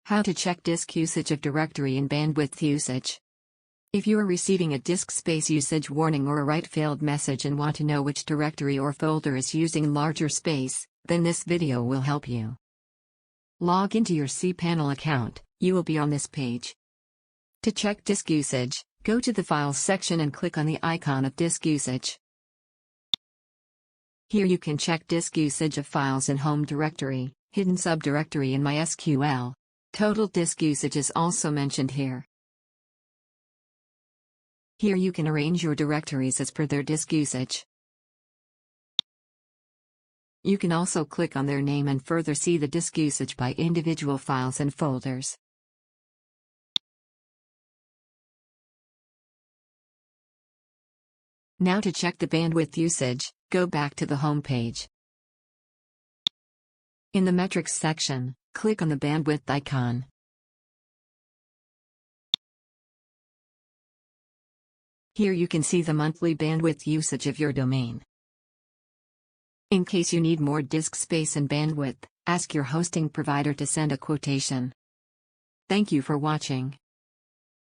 How to check disk usage of directory and bandwidth usage. If you are receiving a disk space usage warning or a write failed message and want to know which directory or folder is using larger space, then this video will help you. Log into your cpanel account, you will be on this page. To check disk usage, go to the Files section and click on the icon of disk usage. Here you can check disk usage of files in home directory, hidden subdirectory in MySQL. Total disk usage is also mentioned here. Here you can arrange your directories as per their disk usage. You can also click on their name and further see the disk usage by individual files and folders. Now to check the bandwidth usage, go back to the home page. In the metrics section, click on the bandwidth icon. Here you can see the monthly bandwidth usage of your domain. In case you need more disk space and bandwidth, ask your hosting provider to send a quotation. Thank you for watching.